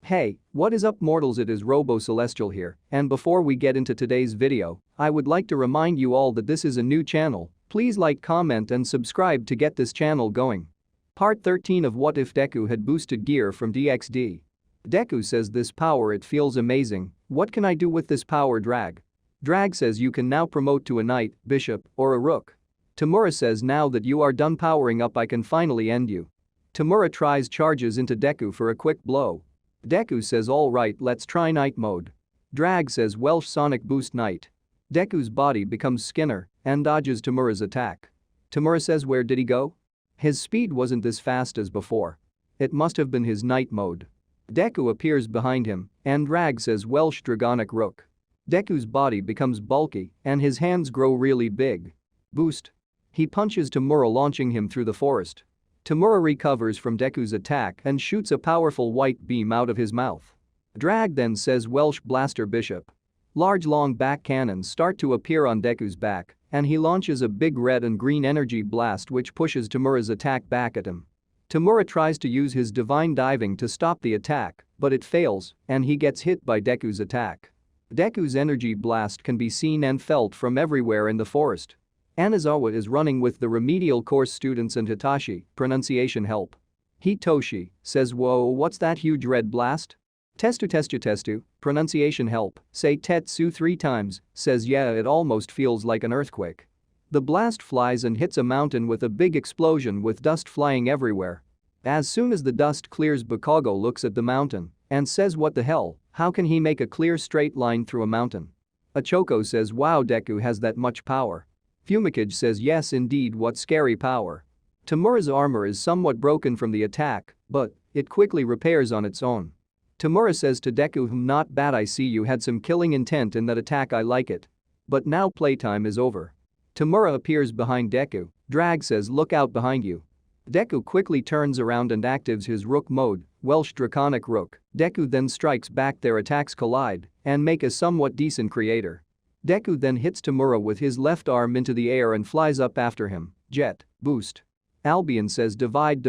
Hey, what is up mortals, it is Robo Celestial here, and before we get into today's video, I would like to remind you all that this is a new channel, please like, comment and subscribe to get this channel going. Part 13 of What If Deku Had Boosted Gear from DxD. Deku says this power it feels amazing, what can I do with this power Drag? Drag says you can now promote to a knight, bishop, or a rook. Tamura says now that you are done powering up I can finally end you. Tamura charges into Deku for a quick blow. Deku says alright let's try night mode. Drag says Welsh Sonic Boost Night. Deku's body becomes Skinner and dodges Tamura's attack. Tamura says where did he go? His speed wasn't this fast as before. It must have been his night mode. Deku appears behind him and Drag says Welsh Dragonic Rook. Deku's body becomes bulky and his hands grow really big. Boost. He punches Tamura launching him through the forest. Tamura recovers from Deku's attack and shoots a powerful white beam out of his mouth. Drag then says Welsh Blaster Bishop. Large long back cannons start to appear on Deku's back and he launches a big red and green energy blast which pushes Tamura's attack back at him. Tamura tries to use his divine diving to stop the attack, but it fails and he gets hit by Deku's attack. Deku's energy blast can be seen and felt from everywhere in the forest. Anazawa is running with the remedial course students and Hitachi, pronunciation help. Hitoshi says whoa what's that huge red blast? Testu, pronunciation help, say Tetsu 3 times, says yeah it almost feels like an earthquake. The blast flies and hits a mountain with a big explosion with dust flying everywhere. As soon as the dust clears Bakago looks at the mountain and says what the hell, how can he make a clear straight line through a mountain? Ochoko says wow Deku has that much power. Fumikage says yes indeed what scary power. Tamura's armor is somewhat broken from the attack, but it quickly repairs on its own. Tamura says to Deku not bad I see you had some killing intent in that attack I like it. But now playtime is over. Tamura appears behind Deku, Drag says look out behind you. Deku quickly turns around and actives his Rook mode, Welsh Draconic Rook. Deku then strikes back their attacks collide and make a somewhat decent creator. Deku then hits Tamura with his left arm into the air and flies up after him, Jet, Boost. Albion says divide.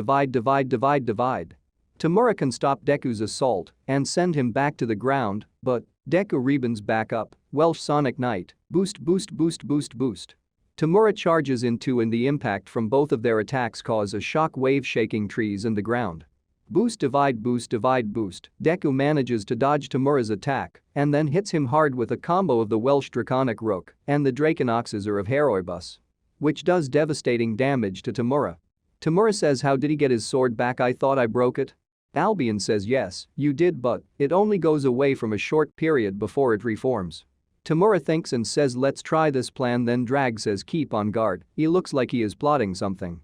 Tamura can stop Deku's assault and send him back to the ground, but Deku rebounds back up, Welsh Sonic Knight, Boost. Tamura charges into and the impact from both of their attacks cause a shock wave shaking trees and the ground. Boost. Deku manages to dodge Tamura's attack and then hits him hard with a combo of the Welsh Draconic Rook and the Dracenoxizor of Heroibus, which does devastating damage to Tamura. Tamura says how did he get his sword back I thought I broke it? Albion says yes, you did but it only goes away from a short period before it reforms. Tamura thinks and says let's try this plan then Drag says keep on guard, he looks like he is plotting something.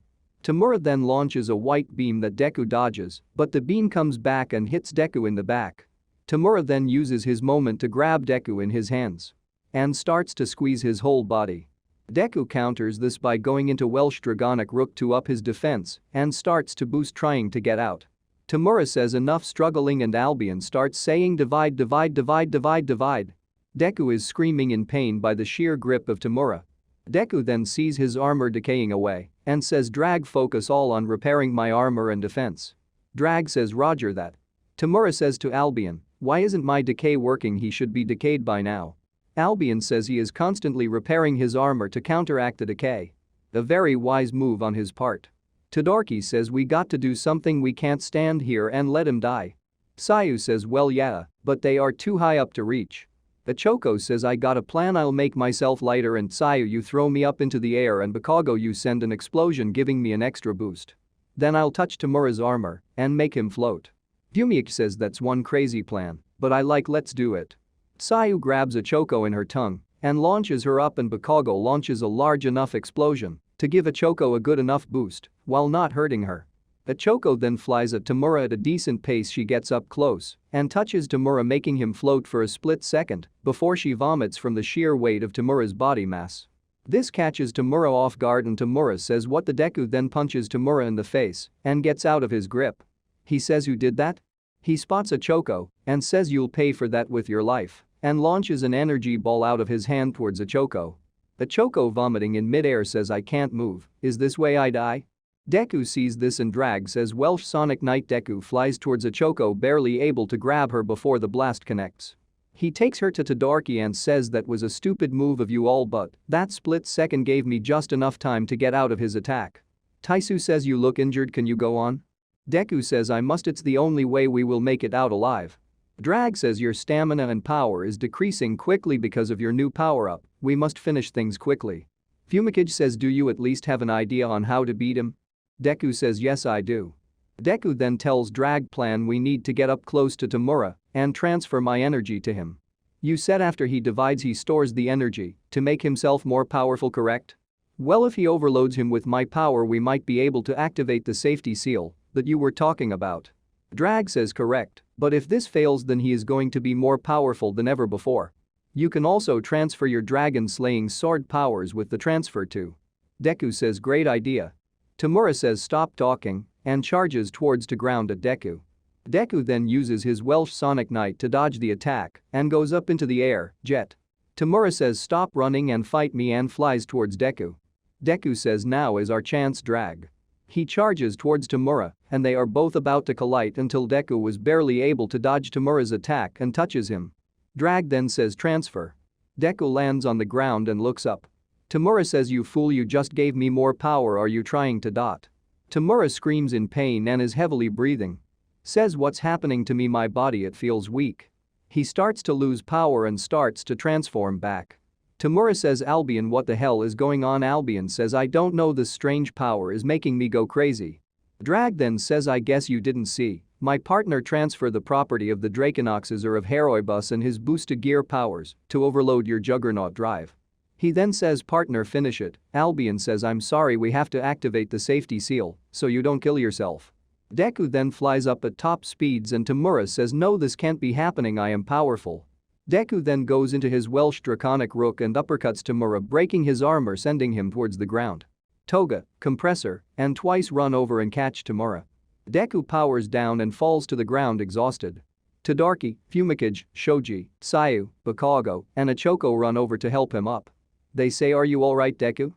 Tamura then launches a white beam that Deku dodges, but the beam comes back and hits Deku in the back. Tamura then uses his moment to grab Deku in his hands and starts to squeeze his whole body. Deku counters this by going into Welsh Dragonic Rook to up his defense and starts to boost trying to get out. Tamura says enough struggling and Albion starts saying divide. Deku is screaming in pain by the sheer grip of Tamura. Deku then sees his armor decaying away and says Drag focus all on repairing my armor and defense. Drag says roger that. Tamura says to Albion, why isn't my decay working he should be decayed by now. Albion says he is constantly repairing his armor to counteract the decay. A very wise move on his part. Todoroki says we got to do something we can't stand here and let him die. Sayu says well yeah, but they are too high up to reach. Ochoko says I got a plan I'll make myself lighter and Sayu you throw me up into the air and Bakago you send an explosion giving me an extra boost. Then I'll touch Tamura's armor and make him float. Fumikage says that's one crazy plan, but I like let's do it. Sayu grabs Ochoko in her tongue and launches her up and Bakago launches a large enough explosion to give Ochoko a good enough boost while not hurting her. Ochoko then flies at Tamura at a decent pace she gets up close and touches Tamura making him float for a split second before she vomits from the sheer weight of Tamura's body mass. This catches Tamura off guard and Tamura says what the Deku then punches Tamura in the face and gets out of his grip. He says who did that? He spots Ochoko and says you'll pay for that with your life and launches an energy ball out of his hand towards Ochoko. Ochoko vomiting in midair says I can't move, is this way I die? Deku sees this and Drag says Welsh Sonic Knight. Deku flies towards Ochoko, barely able to grab her before the blast connects. He takes her to Todoroki and says that was a stupid move of you all, but that split second gave me just enough time to get out of his attack. Taisu says you look injured, can you go on? Deku says I must, it's the only way we will make it out alive. Drag says your stamina and power is decreasing quickly because of your new power-up, we must finish things quickly. Fumikage says do you at least have an idea on how to beat him? Deku says yes I do. Deku then tells Drag plan we need to get up close to Tamura and transfer my energy to him. You said after he divides he stores the energy to make himself more powerful, correct? Well, if he overloads him with my power we might be able to activate the safety seal that you were talking about. Drag says correct, but if this fails then he is going to be more powerful than ever before. You can also transfer your dragon slaying sword powers with the transfer too. Deku says great idea. Tamura says stop talking and charges towards to ground at Deku. Deku then uses his Welsh Sonic Knight to dodge the attack and goes up into the air, jet. Tamura says stop running and fight me and flies towards Deku. Deku says now is our chance. Drag. He charges towards Tamura and they are both about to collide until Deku was barely able to dodge Tamura's attack and touches him. Drag then says transfer. Deku lands on the ground and looks up. Tamura says you fool, you just gave me more power, are you trying to dot? Tamura screams in pain and is heavily breathing. Says what's happening to me, my body it feels weak. He starts to lose power and starts to transform back. Tamura says Albion what the hell is going on? Albion says I don't know, this strange power is making me go crazy. Drag then says I guess you didn't see my partner transfer the property of the Draconoxes or of Heroibus and his boosted gear powers to overload your Juggernaut drive. He then says partner finish it. Albion says I'm sorry, we have to activate the safety seal so you don't kill yourself. Deku then flies up at top speeds and Tamura says no, this can't be happening, I am powerful. Deku then goes into his Welsh Draconic Rook and uppercuts Tamura, breaking his armor, sending him towards the ground. Toga, Compressor, and twice run over and catch Tamura. Deku powers down and falls to the ground exhausted. Todoroki, Fumikage, Shoji, Sayu, Bakago, and Ochoko run over to help him up. They say are you alright Deku?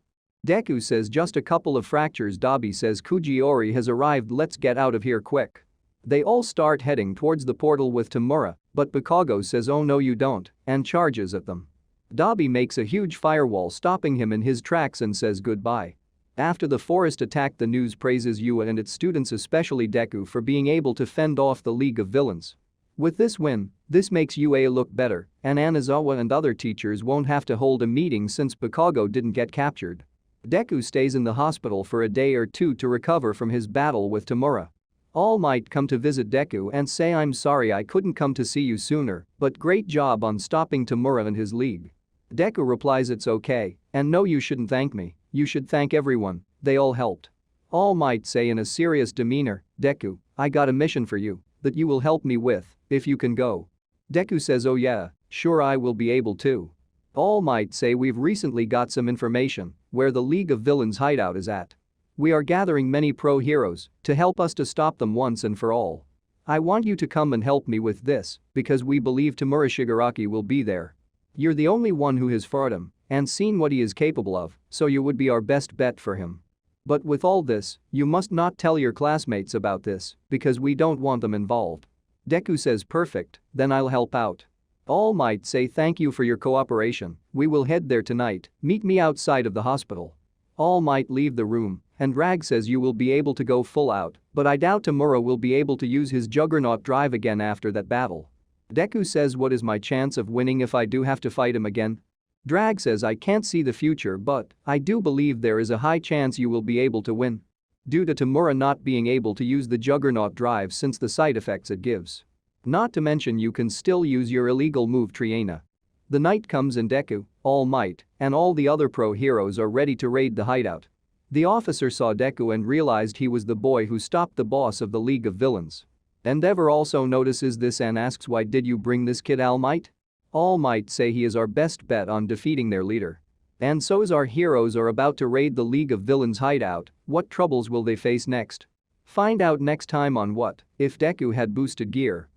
Deku says just a couple of fractures. Dabi says Kujiori has arrived, let's get out of here quick. They all start heading towards the portal with Tamura, but Bakago says oh no you don't and charges at them. Dabi makes a huge firewall stopping him in his tracks and says goodbye. After the forest attack, the news praises Yua and its students, especially Deku, for being able to fend off the League of Villains. With this win, this makes UA look better and Anazawa and other teachers won't have to hold a meeting since Bakago didn't get captured. Deku stays in the hospital for a day or two to recover from his battle with Tamura. All Might come to visit Deku and say I'm sorry I couldn't come to see you sooner, but great job on stopping Tamura and his league. Deku replies it's okay and no, you shouldn't thank me, you should thank everyone, they all helped. All Might say in a serious demeanor, Deku, I got a mission for you that you will help me with, if you can go. Deku says oh yeah, sure I will be able to. All Might say we've recently got some information where the League of Villains hideout is at. We are gathering many pro heroes to help us to stop them once and for all. I want you to come and help me with this because we believe Tamura Shigaraki will be there. You're the only one who has fought him and seen what he is capable of, so you would be our best bet for him. But with all this, you must not tell your classmates about this because we don't want them involved. Deku says perfect, then I'll help out. All Might say thank you for your cooperation, we will head there tonight, meet me outside of the hospital. All Might leave the room and Rag says you will be able to go full out, but I doubt Tamura will be able to use his Juggernaut drive again after that battle. Deku says what is my chance of winning if I do have to fight him again? Drag says I can't see the future, but I do believe there is a high chance you will be able to win. Due to Tamura not being able to use the Juggernaut drive since the side effects it gives. Not to mention you can still use your illegal move Triana. The night comes and Deku, All Might, and all the other pro heroes are ready to raid the hideout. The officer saw Deku and realized he was the boy who stopped the boss of the League of Villains. Endeavor also notices this and asks why did you bring this kid All Might? All Might say he is our best bet on defeating their leader. And so as our heroes are about to raid the League of Villains hideout, what troubles will they face next? Find out next time on What If Deku Had Boosted Gear.